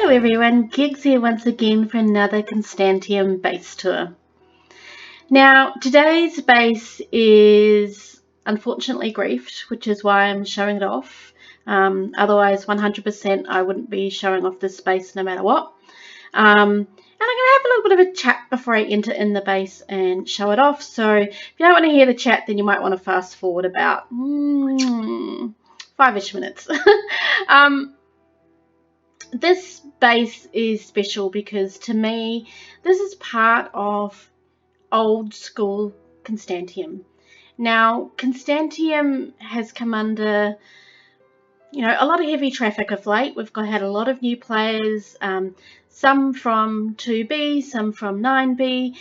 Hello everyone, Gigs here once again for another Constantiam base tour. Now today's base is unfortunately griefed, which is why I'm showing it off. Otherwise 100% I wouldn't be showing off this base no matter what. And I'm going to have a little bit of a chat before I enter in the base and show it off. So if you don't want to hear the chat, then you might want to fast forward about 5-ish minutes. This base is special because to me this is part of old school Constantiam. Now Constantiam has come under a lot of heavy traffic of late. We've had a lot of new players, some from 2B, some from 9B,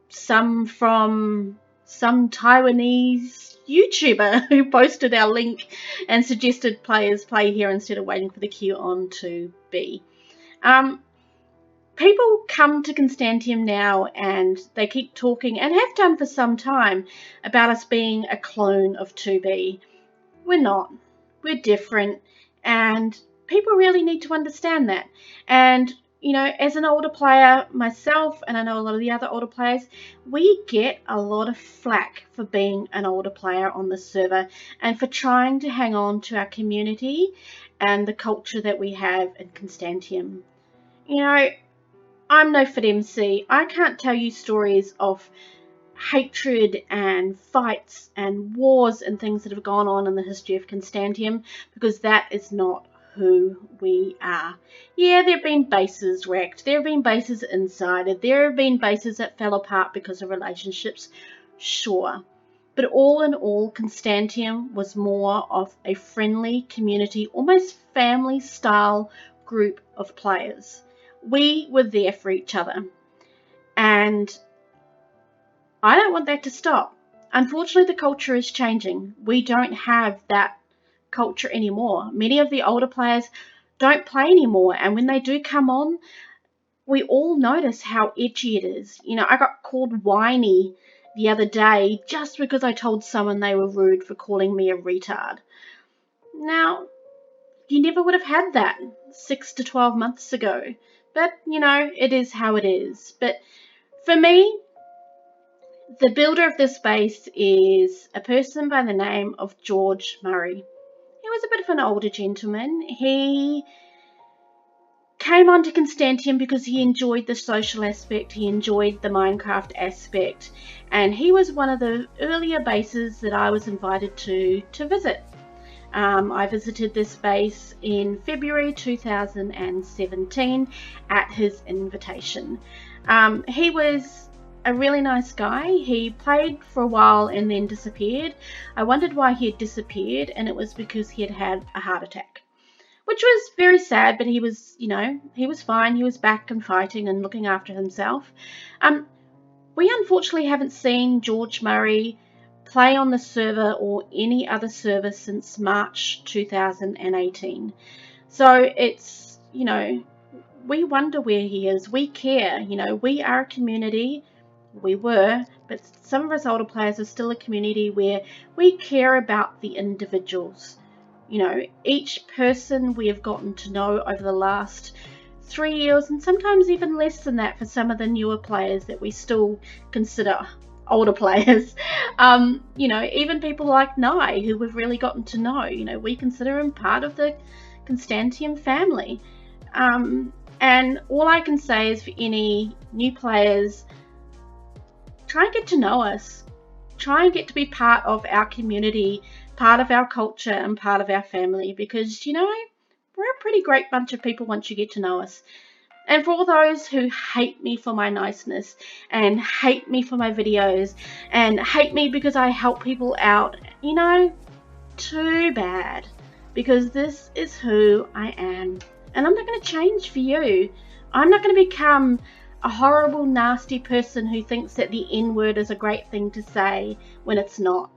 some from some Taiwanese YouTuber who posted our link and suggested players play here instead of waiting for the queue on 2B. People come to Constantiam now and they keep talking, and have done for some time, about us being a clone of 2B. We're not. We're different, and people really need to understand that. And as an older player myself, and I know a lot of the other older players, we get a lot of flack for being an older player on this server and for trying to hang on to our community and the culture that we have in Constantiam. I'm no fit MC. I can't tell you stories of hatred and fights and wars and things that have gone on in the history of Constantiam, because that is not who we are. Yeah, there have been bases wrecked, there have been bases insided, there have been bases that fell apart because of relationships, sure. But all in all, Constantiam was more of a friendly community, almost family style group of players. We were there for each other, and I don't want that to stop. Unfortunately, the culture is changing. We don't have that culture anymore. Many of the older players don't play anymore, and when they do come on, we all notice how edgy it is. I got called whiny the other day just because I told someone they were rude for calling me a retard. Now, you never would have had that 6 to 12 months ago, but it is how it is. But for me, the builder of this base is a person by the name of George Murray. He was a bit of an older gentleman. He came onto Constantiam because he enjoyed the social aspect, he enjoyed the Minecraft aspect, and he was one of the earlier bases that I was invited to visit. I visited this base in February 2017 at his invitation. He was a really nice guy. He played for a while and then disappeared. I wondered why he had disappeared, and it was because he had a heart attack, which was very sad, but he was, he was fine. He was back and fighting and looking after himself. We unfortunately haven't seen George Murray play on the server or any other server since March 2018. So it's, we wonder where he is. We care, we are a community. We were, but some of us older players are still a community where we care about the individuals. Each person we have gotten to know over the last 3 years, and sometimes even less than that for some of the newer players that we still consider older players. Even people like Nye, who we've really gotten to know, we consider him part of the Constantiam family. And all I can say is, for any new players, try and get to know us. Try and get to be part of our community, part of our culture, and part of our family, because, we're a pretty great bunch of people once you get to know us. And for all those who hate me for my niceness, and hate me for my videos, and hate me because I help people out, too bad. Because this is who I am. And I'm not going to change for you. I'm not going to become a horrible, nasty person who thinks that the N-word is a great thing to say when it's not.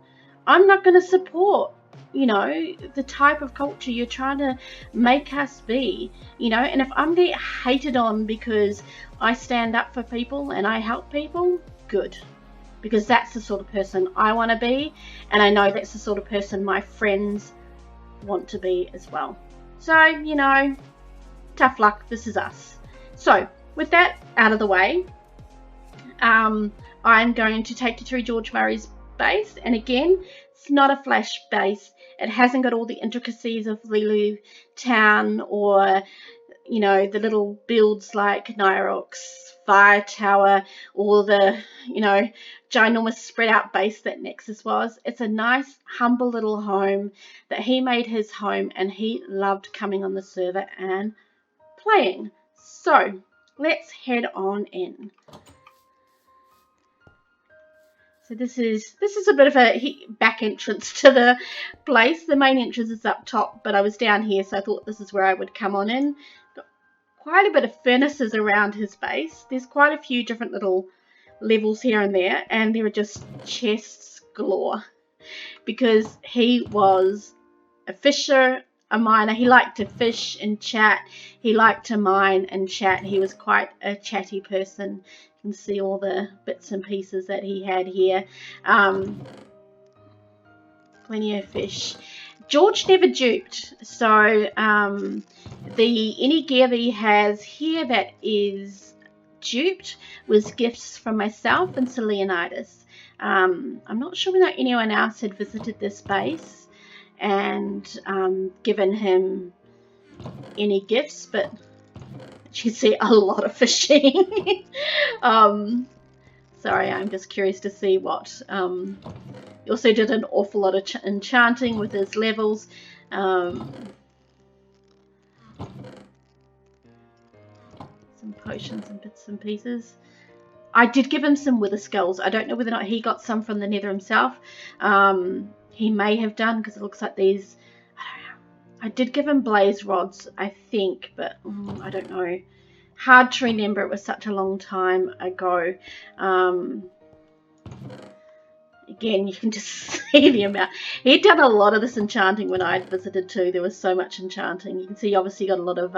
I'm not going to support, the type of culture you're trying to make us be, and if I'm getting hated on because I stand up for people and I help people, good. Because that's the sort of person I want to be, and I know that's the sort of person my friends want to be as well. So, tough luck, this is us. So with that out of the way, I'm going to take you through George Murray's base. And again, it's not a flash base. It hasn't got all the intricacies of Lulu Town or, you know, the little builds like Nyrox Fire Tower or the, you know, ginormous spread out base that Nexus was. It's a nice, humble little home that he made his home, and he loved coming on the server and playing. So let's head on in. So this is a bit of a back entrance to the place. The main entrance is up top, but I was down here, so I thought this is where I would come on in. Got quite a bit of furnaces around his base. There's quite a few different little levels here and there are just chests galore, because he was a fisher, a miner. He liked to fish and chat. He liked to mine and chat. He was quite a chatty person. You can see all the bits and pieces that he had here. Plenty of fish. George never duped, so any gear that he has here that is duped was gifts from myself and Sir Leonidas. I'm not sure whether anyone else had visited this base and given him any gifts, but you see a lot of fishing. Sorry, I'm just curious to see what. He also did an awful lot of enchanting with his levels. Some potions and bits and pieces. I did give him some wither skulls. I don't know whether or not he got some from the nether himself. He may have done, because it looks like these. I don't know. I did give him blaze rods, I think, but I don't know. Hard to remember. It was such a long time ago. Again, you can just see the amount. He'd done a lot of this enchanting when I'd visited too. There was so much enchanting. You can see he obviously got a lot of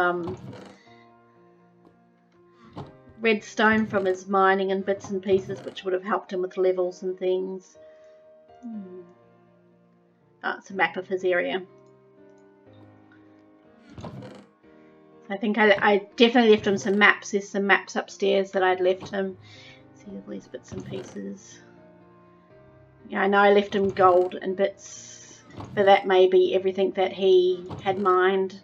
redstone from his mining and bits and pieces, which would have helped him with levels and things. Oh, it's a map of his area. I think I definitely left him some maps. There's some maps upstairs that I'd left him. See all these bits and pieces. Yeah, I know I left him gold and bits, but that may be everything that he had mined.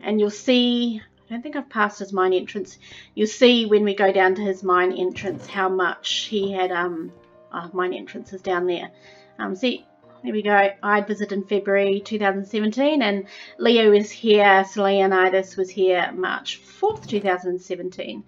And you'll see, I don't think I've passed his mine entrance. You'll see when we go down to his mine entrance how much he had. Mine entrance is down there. See, there we go. I visited in February 2017, and Leo was here. So Leonidas was here March 4th, 2017.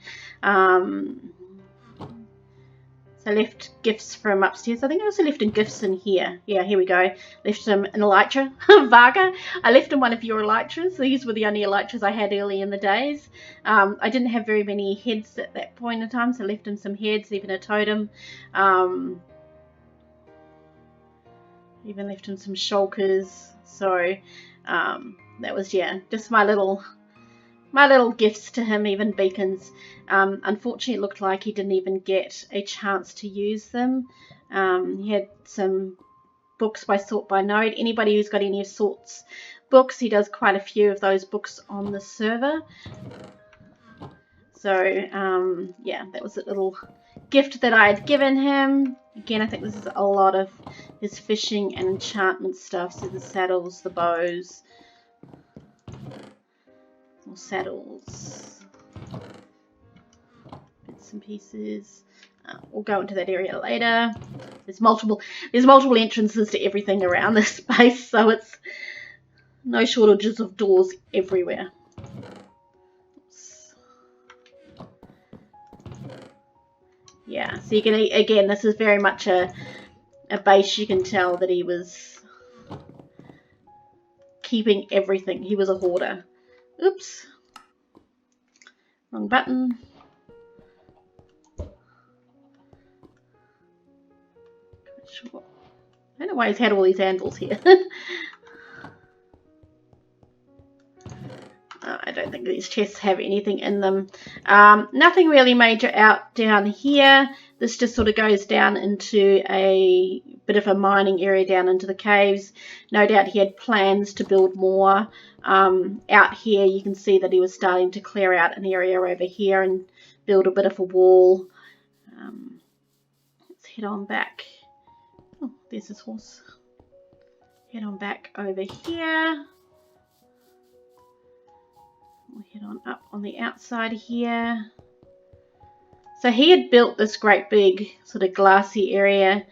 So I left gifts from upstairs. I think I also left him gifts in here. Yeah, here we go. Left him an elytra. Varga. I left him one of your elytras. These were the only elytras I had early in the days. I didn't have very many heads at that point in time, so I left him some heads, even a totem. Even left him some shulkers. So that was, yeah, just my little gifts to him, even beacons. Unfortunately, it looked like he didn't even get a chance to use them. He had some books by Sort by Node. Anybody who's got any of Sort's books, he does quite a few of those books on the server. So, yeah, that was a little gift that I had given him. Again, I think this is a lot of his fishing and enchantment stuff. So the saddles, the bows. Saddles, bits and pieces. We'll go into that area later. There's multiple entrances to everything around this space, so it's no shortages of doors everywhere. Yeah, so you can, again, this is very much a base. You can tell that he was keeping everything. He was a hoarder. Oops. Wrong button. Sure. I don't know why he's had all these anvils here. I don't think these chests have anything in them. Nothing really major out down here. This just sort of goes down into a bit of a mining area down into the caves. No doubt he had plans to build more. Out here you can see that he was starting to clear out an area over here and build a bit of a wall. Let's head on back. Oh, there's his horse. Head on back over here. We'll head on up on the outside here. So he had built this great big sort of glassy area. You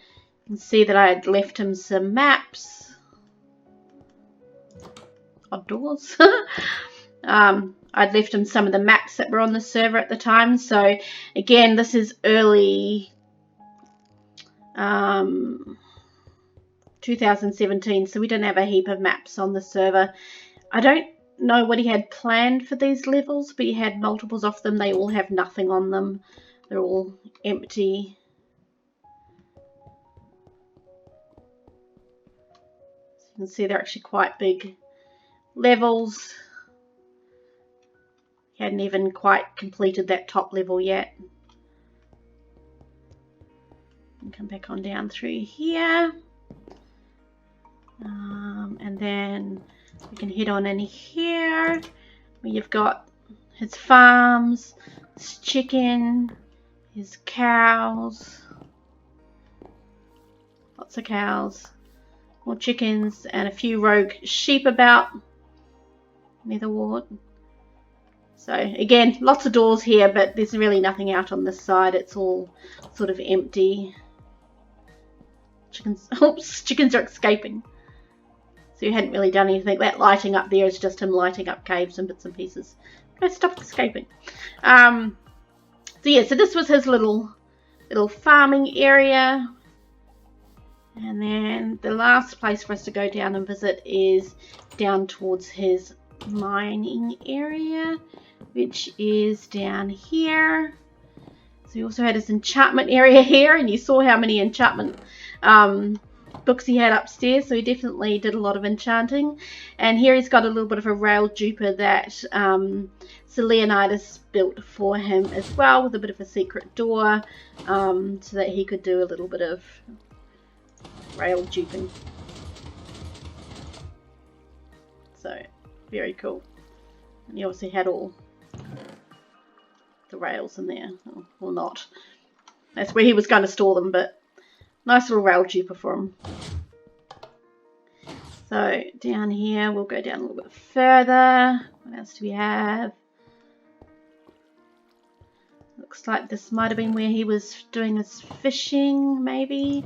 can see that I had left him some maps. Odd doors. I'd left him some of the maps that were on the server at the time. So again, this is early 2017, so we didn't have a heap of maps on the server. I don't know what he had planned for these levels, but he had multiples of them. They all have nothing on them. They're all empty. So you can see they're actually quite big levels. He hadn't even quite completed that top level yet. And come back on down through here. And then we can head on in here where you've got his farms, his chicken, his cows, lots of cows, more chickens, and a few rogue sheep about. Nether wart. So again, lots of doors here, but there's really nothing out on this side. It's all sort of empty. Chickens, oops, chickens are escaping. So you hadn't really done anything. That lighting up there is just him lighting up caves and bits and pieces. Go stop escaping. So yeah, so this was his little farming area. And then the last place for us to go down and visit is down towards his mining area, which is down here. So he also had his enchantment area here, and you saw how many enchantment books he had upstairs, so he definitely did a lot of enchanting. And here he's got a little bit of a rail duper that Sir Leonidas built for him as well, with a bit of a secret door, so that he could do a little bit of rail duping. So very cool. And he obviously had all the rails in there, or not. That's where he was going to store them, but nice little rail duper for him. So down here, we'll go down a little bit further. What else do we have? Looks like this might have been where he was doing his fishing, maybe.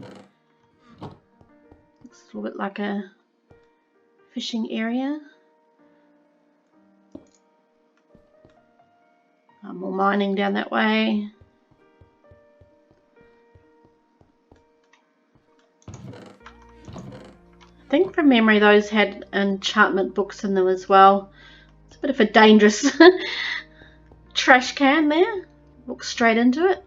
Looks a little bit like a fishing area. More mining down that way. I think from memory those had enchantment books in them as well. It's a bit of a dangerous trash can there. Look straight into it.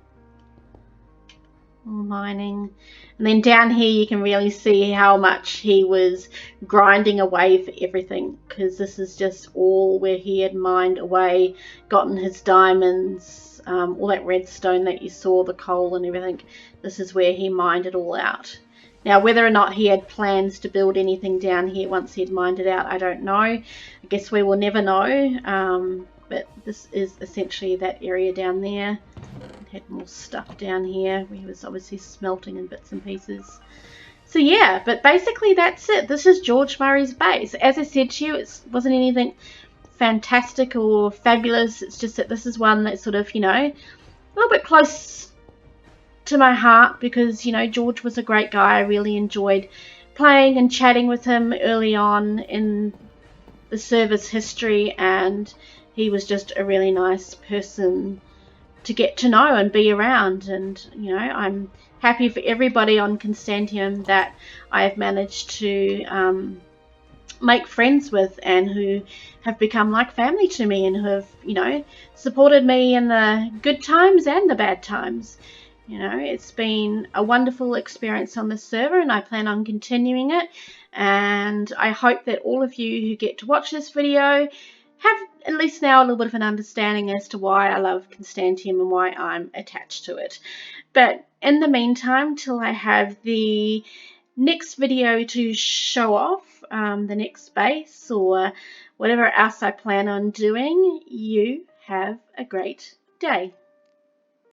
More mining. And then down here you can really see how much he was grinding away for everything, because this is just all where he had mined away, gotten his diamonds, all that redstone that you saw, the coal and everything. This is where he mined it all out. Now, whether or not he had plans to build anything down here once he'd mined it out, I don't know. I guess we will never know. But this is essentially that area down there. Had more stuff down here where he was obviously smelting in bits and pieces. So yeah, but basically that's it. This is George Murray's base. As I said to you, it wasn't anything fantastic or fabulous. It's just that this is one that's sort of, you know, a little bit close to my heart, because, you know, George was a great guy. I really enjoyed playing and chatting with him early on in the server's history, and he was just a really nice person to get to know and be around. And, you know, I'm happy for everybody on Constantiam that I have managed to make friends with, and who have become like family to me, and who have, you know, supported me in the good times and the bad times. You know, it's been a wonderful experience on this server, and I plan on continuing it. And I hope that all of you who get to watch this video have at least now a little bit of an understanding as to why I love Constantiam and why I'm attached to it. But in the meantime, till I have the next video to show off, the next base or whatever else I plan on doing, you have a great day.